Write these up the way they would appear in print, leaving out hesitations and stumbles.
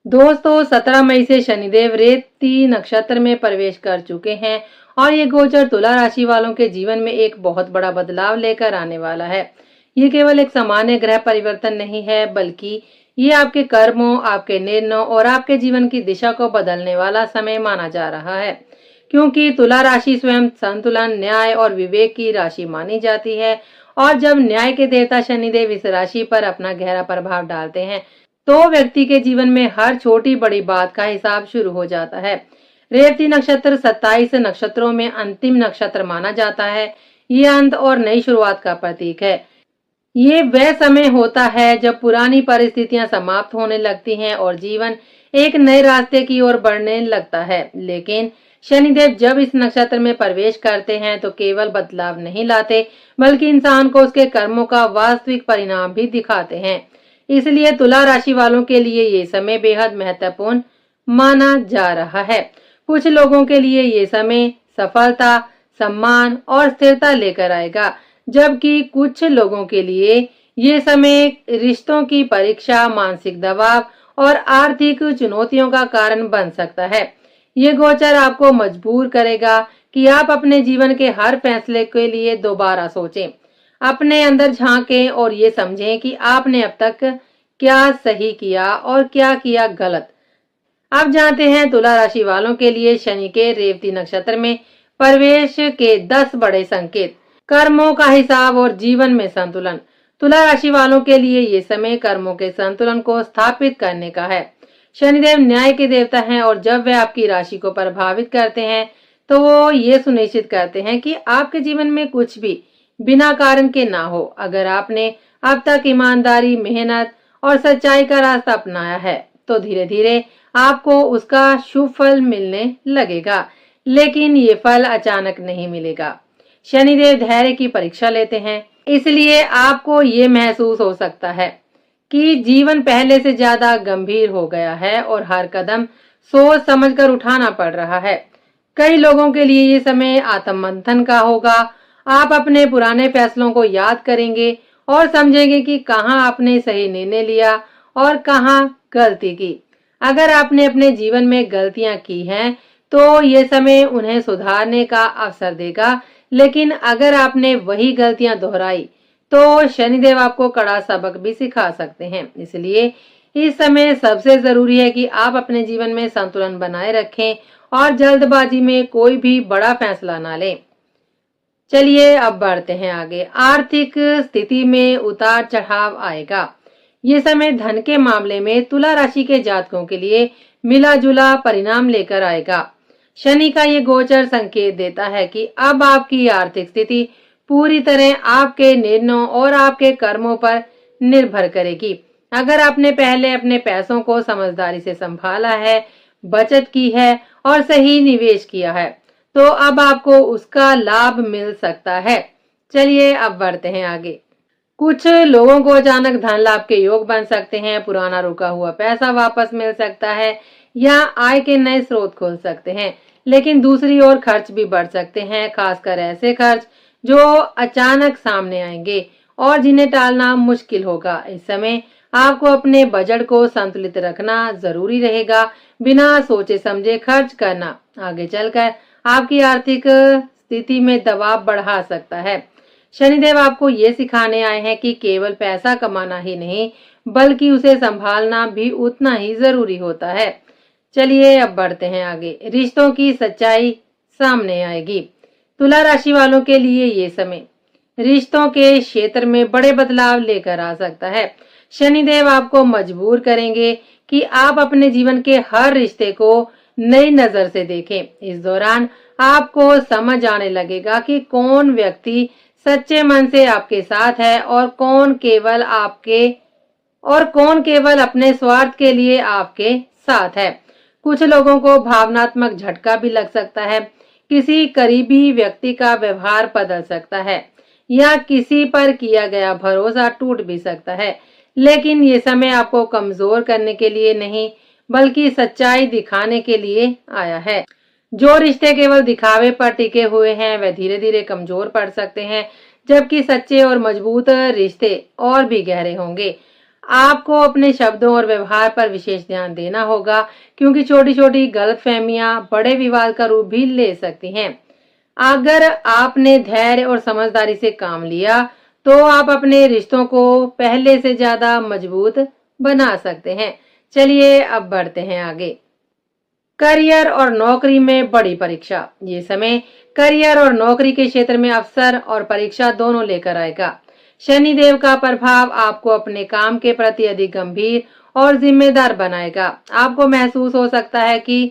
दोस्तों 17 मई से शनिदेव रेवती नक्षत्र में प्रवेश कर चुके हैं और ये गोचर तुला राशि वालों के जीवन में एक बहुत बड़ा बदलाव लेकर आने वाला है। ये केवल एक सामान्य ग्रह परिवर्तन नहीं है, बल्कि ये आपके कर्मों, आपके निर्णयों और आपके जीवन की दिशा को बदलने वाला समय माना जा रहा है। क्योंकि तुला राशि स्वयं संतुलन, न्याय और विवेक की राशि मानी जाती है और जब न्याय के देवता शनिदेव इस राशि पर अपना गहरा प्रभाव डालते हैं तो व्यक्ति के जीवन में हर छोटी बड़ी बात का हिसाब शुरू हो जाता है। रेवती नक्षत्र 27 नक्षत्रों में अंतिम नक्षत्र माना जाता है। ये अंत और नई शुरुआत का प्रतीक है। ये वह समय होता है जब पुरानी परिस्थितियां समाप्त होने लगती हैं और जीवन एक नए रास्ते की ओर बढ़ने लगता है। लेकिन शनिदेव जब इस नक्षत्र में प्रवेश करते हैं तो केवल बदलाव नहीं लाते, बल्कि इंसान को उसके कर्मों का वास्तविक परिणाम भी दिखाते हैं। इसलिए तुला राशि वालों के लिए ये समय बेहद महत्वपूर्ण माना जा रहा है। कुछ लोगों के लिए ये समय सफलता, सम्मान और स्थिरता लेकर आएगा, जबकि कुछ लोगों के लिए ये समय रिश्तों की परीक्षा, मानसिक दबाव और आर्थिक चुनौतियों का कारण बन सकता है। ये गोचर आपको मजबूर करेगा कि आप अपने जीवन के हर फैसले के लिए दोबारा सोचें, अपने अंदर झांकें और ये समझें कि आपने अब तक क्या सही किया और क्या किया गलत। अब जानते हैं तुला राशि वालों के लिए शनि के रेवती नक्षत्र में प्रवेश के 10 बड़े संकेत। कर्मों का हिसाब और जीवन में संतुलन। तुला राशि वालों के लिए ये समय कर्मों के संतुलन को स्थापित करने का है। शनिदेव न्याय के देवता हैं और जब वे आपकी राशि को प्रभावित करते हैं तो वो ये सुनिश्चित करते हैं कि आपके जीवन में कुछ भी बिना कारण के ना हो। अगर आपने अब तक ईमानदारी, मेहनत और सच्चाई का रास्ता अपनाया है तो धीरे धीरे आपको उसका शुभ फल मिलने लगेगा, लेकिन ये फल अचानक नहीं मिलेगा। शनिदेव धैर्य की परीक्षा लेते हैं, इसलिए आपको ये महसूस हो सकता है कि जीवन पहले से ज्यादा गंभीर हो गया है और हर कदम सोच समझकर उठाना पड़ रहा है। कई लोगों के लिए ये समय आत्ममंथन का होगा। आप अपने पुराने फैसलों को याद करेंगे और समझेंगे कि कहाँ आपने सही निर्णय लिया और कहाँ गलती की। अगर आपने अपने जीवन में गलतियां की हैं तो ये समय उन्हें सुधारने का अवसर देगा, लेकिन अगर आपने वही गलतियां दोहराई तो शनिदेव आपको कड़ा सबक भी सिखा सकते हैं। इसलिए इस समय सबसे जरूरी है कि आप अपने जीवन में संतुलन बनाए रखें और जल्दबाजी में कोई भी बड़ा फैसला ना लें। चलिए अब बढ़ते हैं आगे। आर्थिक स्थिति में उतार चढ़ाव आएगा। ये समय धन के मामले में तुला राशि के जातकों के लिए मिला जुला परिणाम लेकर आएगा। शनि का ये गोचर संकेत देता है कि अब आपकी आर्थिक स्थिति पूरी तरह आपके निर्णयों और आपके कर्मों पर निर्भर करेगी। अगर आपने पहले अपने पैसों को समझदारी से संभाला है, बचत की है और सही निवेश किया है तो अब आपको उसका लाभ मिल सकता है। चलिए अब बढ़ते हैं आगे। कुछ लोगों को अचानक धन लाभ के योग बन सकते हैं, पुराना रुका हुआ पैसा वापस मिल सकता है या आय के नए स्रोत खुल सकते हैं। लेकिन दूसरी ओर खर्च भी बढ़ सकते हैं, खासकर ऐसे खर्च जो अचानक सामने आएंगे और जिन्हें टालना मुश्किल होगा। इस समय आपको अपने बजट को संतुलित रखना जरूरी रहेगा। बिना सोचे समझे खर्च करना आगे चलकर आपकी आर्थिक स्थिति में दबाव बढ़ा सकता है। शनिदेव आपको ये सिखाने आए हैं कि केवल पैसा कमाना ही नहीं, बल्कि उसे संभालना भी उतना ही जरूरी होता है। चलिए अब बढ़ते हैं आगे। रिश्तों की सच्चाई सामने आएगी। तुला राशि वालों के लिए ये समय रिश्तों के क्षेत्र में बड़े बदलाव लेकर आ सकता है। शनिदेव आपको मजबूर करेंगे कि आप अपने जीवन के हर रिश्ते को नई नजर से देखें। इस दौरान आपको समझ आने लगेगा कि कौन व्यक्ति सच्चे मन से आपके साथ है और कौन केवल अपने स्वार्थ के लिए आपके साथ है। कुछ लोगों को भावनात्मक झटका भी लग सकता है। किसी करीबी व्यक्ति का व्यवहार बदल सकता है या किसी पर किया गया भरोसा टूट भी सकता है। लेकिन ये समय आपको कमजोर करने के लिए नहीं, बल्कि सच्चाई दिखाने के लिए आया है। जो रिश्ते केवल दिखावे पर टिके हुए हैं वे धीरे धीरे कमजोर पड़ सकते हैं, जबकि सच्चे और मजबूत रिश्ते और भी गहरे होंगे। आपको अपने शब्दों और व्यवहार पर विशेष ध्यान देना होगा, क्योंकि छोटी छोटी गलतफहमियां बड़े विवाद का रूप भी ले सकती हैं। अगर आपने धैर्य और समझदारी से काम लिया तो आप अपने रिश्तों को पहले से ज्यादा मजबूत बना सकते हैं। चलिए अब बढ़ते हैं आगे। करियर और नौकरी में बड़ी परीक्षा। ये समय करियर और नौकरी के क्षेत्र में अवसर और परीक्षा दोनों लेकर आएगा। शनिदेव का प्रभाव आपको अपने काम के प्रति अधिक गंभीर और जिम्मेदार बनाएगा। आपको महसूस हो सकता है कि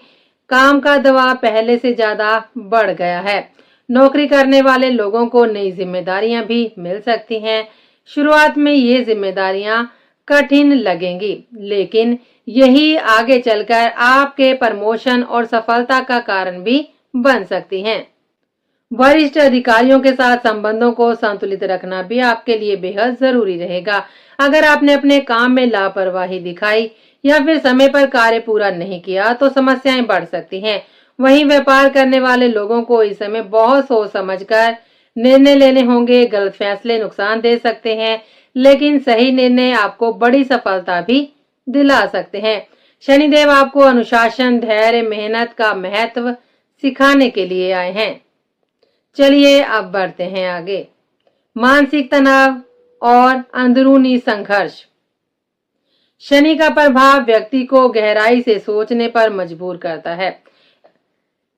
काम का दबाव पहले से ज्यादा बढ़ गया है। नौकरी करने वाले लोगों को नई जिम्मेदारियां भी मिल सकती हैं। शुरुआत में ये जिम्मेदारियां कठिन लगेंगी, लेकिन यही आगे चलकर आपके प्रमोशन और सफलता का कारण भी बन सकती हैं। वरिष्ठ अधिकारियों के साथ संबंधों को संतुलित रखना भी आपके लिए बेहद जरूरी रहेगा। अगर आपने अपने काम में लापरवाही दिखाई या फिर समय पर कार्य पूरा नहीं किया तो समस्याएं बढ़ सकती हैं। वहीं व्यापार करने वाले लोगों को इस समय बहुत सोच समझकर निर्णय लेने होंगे। गलत फैसले नुकसान दे सकते हैं, लेकिन सही निर्णय आपको बड़ी सफलता भी दिला सकते हैं। शनिदेव आपको अनुशासन, धैर्य, मेहनत का महत्व सिखाने के लिए आए हैं। चलिए अब बढ़ते हैं आगे। मानसिक तनाव और अंदरूनी संघर्ष। शनि का प्रभाव व्यक्ति को गहराई से सोचने पर मजबूर करता है।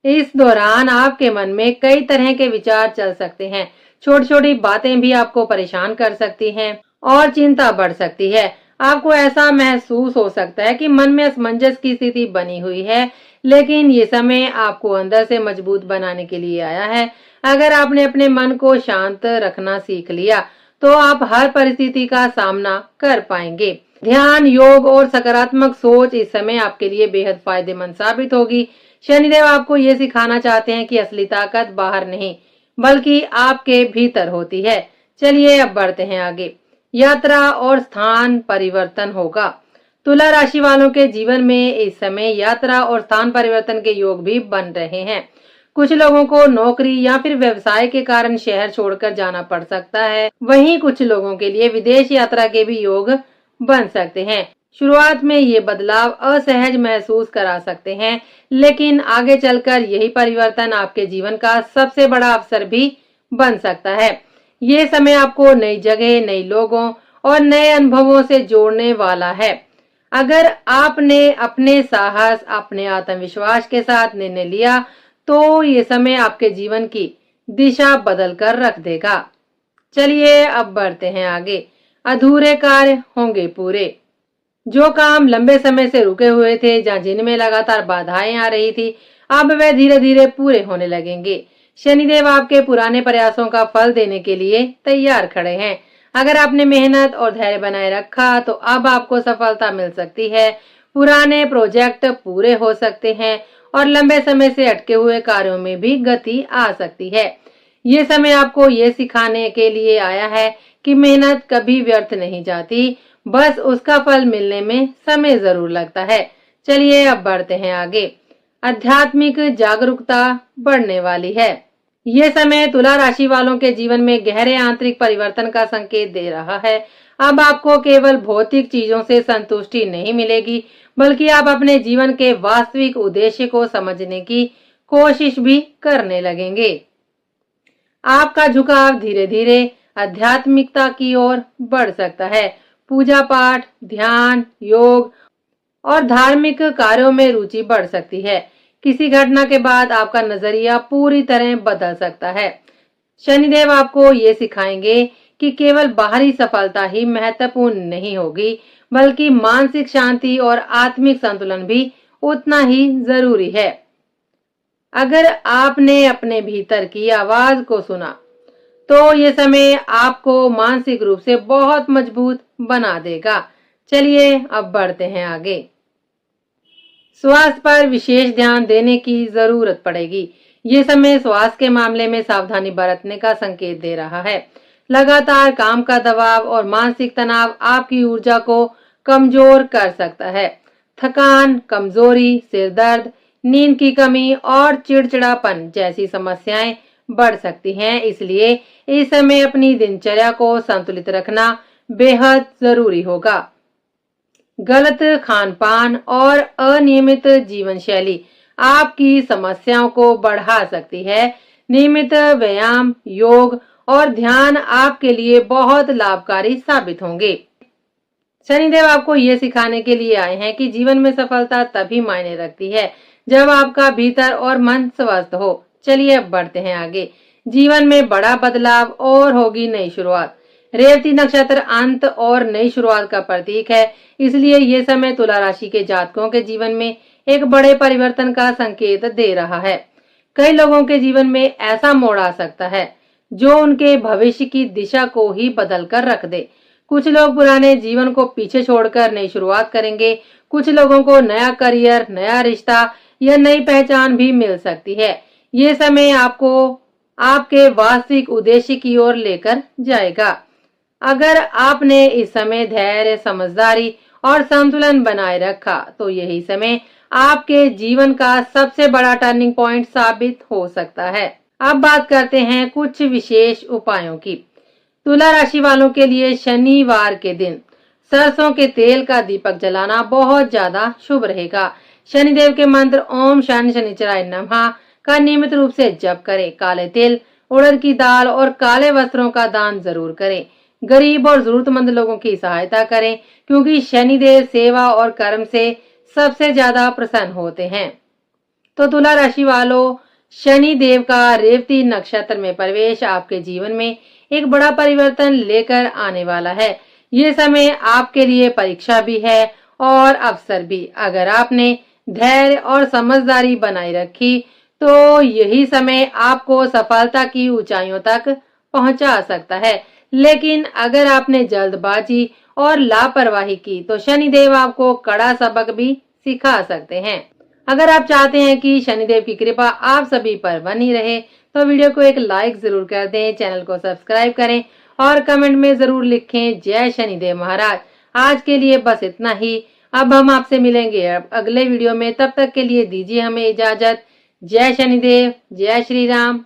इस दौरान आपके मन में कई तरह के विचार चल सकते हैं। छोटी छोटी बातें भी आपको परेशान कर सकती हैं और चिंता बढ़ सकती है। आपको ऐसा महसूस हो सकता है कि मन में असमंजस की स्थिति बनी हुई है, लेकिन ये समय आपको अंदर से मजबूत बनाने के लिए आया है। अगर आपने अपने मन को शांत रखना सीख लिया तो आप हर परिस्थिति का सामना कर पाएंगे। ध्यान, योग और सकारात्मक सोच इस समय आपके लिए बेहद फायदेमंद साबित होगी। शनिदेव आपको ये सिखाना चाहते हैं कि असली ताकत बाहर नहीं बल्कि आपके भीतर होती है। चलिए अब बढ़ते हैं आगे। यात्रा और स्थान परिवर्तन होगा। तुला राशि वालों के जीवन में इस समय यात्रा और स्थान परिवर्तन के योग भी बन रहे हैं। कुछ लोगों को नौकरी या फिर व्यवसाय के कारण शहर छोड़कर जाना पड़ सकता है। वहीं कुछ लोगों के लिए विदेश यात्रा के भी योग बन सकते हैं। शुरुआत में ये बदलाव असहज महसूस करा सकते हैं, लेकिन आगे चलकर यही परिवर्तन आपके जीवन का सबसे बड़ा अवसर भी बन सकता है। ये समय आपको नई जगह, नई लोगों और नए अनुभवों से जोड़ने वाला है। अगर आपने अपने साहस, अपने आत्मविश्वास के साथ निर्णय लिया तो ये समय आपके जीवन की दिशा बदल कर रख देगा। चलिए अब बढ़ते हैं आगे। अधूरे कार्य होंगे पूरे। जो काम लंबे समय से रुके हुए थे या जिनमें लगातार बाधाएं आ रही थी, अब वे धीरे धीरे पूरे होने लगेंगे। शनिदेव आपके पुराने प्रयासों का फल देने के लिए तैयार खड़े हैं। अगर आपने मेहनत और धैर्य बनाए रखा तो अब आपको सफलता मिल सकती है। पुराने प्रोजेक्ट पूरे हो सकते हैं और लंबे समय से अटके हुए कार्यों में भी गति आ सकती है। ये समय आपको ये सिखाने के लिए आया है कि मेहनत कभी व्यर्थ नहीं जाती, बस उसका फल मिलने में समय जरूर लगता है। चलिए अब बढ़ते हैं आगे। आध्यात्मिक जागरूकता बढ़ने वाली है। ये समय तुला राशि वालों के जीवन में गहरे आंतरिक परिवर्तन का संकेत दे रहा है। अब आपको केवल भौतिक चीजों से संतुष्टि नहीं मिलेगी, बल्कि आप अपने जीवन के वास्तविक उद्देश्य को समझने की कोशिश भी करने लगेंगे। आपका झुकाव धीरे धीरे आध्यात्मिकता की ओर बढ़ सकता है। पूजा पाठ, ध्यान, योग और धार्मिक कार्यों में रुचि बढ़ सकती है। किसी घटना के बाद आपका नजरिया पूरी तरह बदल सकता है। शनिदेव आपको ये सिखाएंगे कि केवल बाहरी सफलता ही महत्वपूर्ण नहीं होगी, बल्कि मानसिक शांति और आत्मिक संतुलन भी उतना ही जरूरी है। अगर आपने अपने भीतर की आवाज को सुना तो ये समय आपको मानसिक रूप से बहुत मजबूत बना देगा। चलिए अब बढ़ते हैं आगे। स्वास्थ्य पर विशेष ध्यान देने की जरूरत पड़ेगी। ये समय स्वास्थ्य के मामले में सावधानी बरतने का संकेत दे रहा है। लगातार काम का दबाव और मानसिक तनाव आपकी ऊर्जा को कमजोर कर सकता है। थकान, कमजोरी, सिर दर्द, नींद की कमी और चिड़चिड़ापन जैसी समस्याएं बढ़ सकती हैं। इसलिए इस समय अपनी दिनचर्या को संतुलित रखना बेहद जरूरी होगा। गलत खान पान और अनियमित जीवन शैली आपकी समस्याओं को बढ़ा सकती है। नियमित व्यायाम, योग और ध्यान आपके लिए बहुत लाभकारी साबित होंगे। शनिदेव आपको ये सिखाने के लिए आए हैं कि जीवन में सफलता तभी मायने रखती है जब आपका भीतर और मन स्वस्थ हो। चलिए अब बढ़ते हैं आगे। जीवन में बड़ा बदलाव और होगी नई शुरुआत। रेवती नक्षत्र अंत और नई शुरुआत का प्रतीक है, इसलिए ये समय तुला राशि के जातकों के जीवन में एक बड़े परिवर्तन का संकेत दे रहा है। कई लोगों के जीवन में ऐसा मोड़ आ सकता है जो उनके भविष्य की दिशा को ही बदल कर रख दे। कुछ लोग पुराने जीवन को पीछे छोड़कर नई शुरुआत करेंगे। कुछ लोगों को नया करियर, नया रिश्ता या नई पहचान भी मिल सकती है। ये समय आपको आपके वास्तविक उद्देश्य की ओर लेकर जाएगा। अगर आपने इस समय धैर्य, समझदारी और संतुलन बनाए रखा तो यही समय आपके जीवन का सबसे बड़ा टर्निंग पॉइंट साबित हो सकता है। अब बात करते हैं कुछ विशेष उपायों की। तुला राशि वालों के लिए शनिवार के दिन सरसों के तेल का दीपक जलाना बहुत ज्यादा शुभ रहेगा। शनिदेव के मंत्र ओम शनि शनिचराय नमः का नियमित रूप से जप करें। काले तिल, उड़द की दाल और काले वस्त्रों का दान जरूर करें। गरीब और जरूरतमंद लोगों की सहायता करें, क्योंकि शनिदेव सेवा और कर्म से सबसे ज्यादा प्रसन्न होते हैं। तो तुला राशि वालों, शनि देव का रेवती नक्षत्र में प्रवेश आपके जीवन में एक बड़ा परिवर्तन लेकर आने वाला है। ये समय आपके लिए परीक्षा भी है और अवसर भी। अगर आपने धैर्य और समझदारी बनाए रखी तो यही समय आपको सफलता की ऊंचाइयों तक पहुंचा सकता है। लेकिन अगर आपने जल्दबाजी और लापरवाही की तो शनिदेव आपको कड़ा सबक भी सिखा सकते हैं। अगर आप चाहते हैं कि शनिदेव की कृपा आप सभी पर बनी रहे तो वीडियो को एक लाइक जरूर कर दें, चैनल को सब्सक्राइब करें और कमेंट में जरूर लिखें जय शनिदेव महाराज। आज के लिए बस इतना ही। अब हम आपसे मिलेंगे अगले वीडियो में। तब तक के लिए दीजिए हमें इजाजत। जय शनिदेव, जय श्री राम।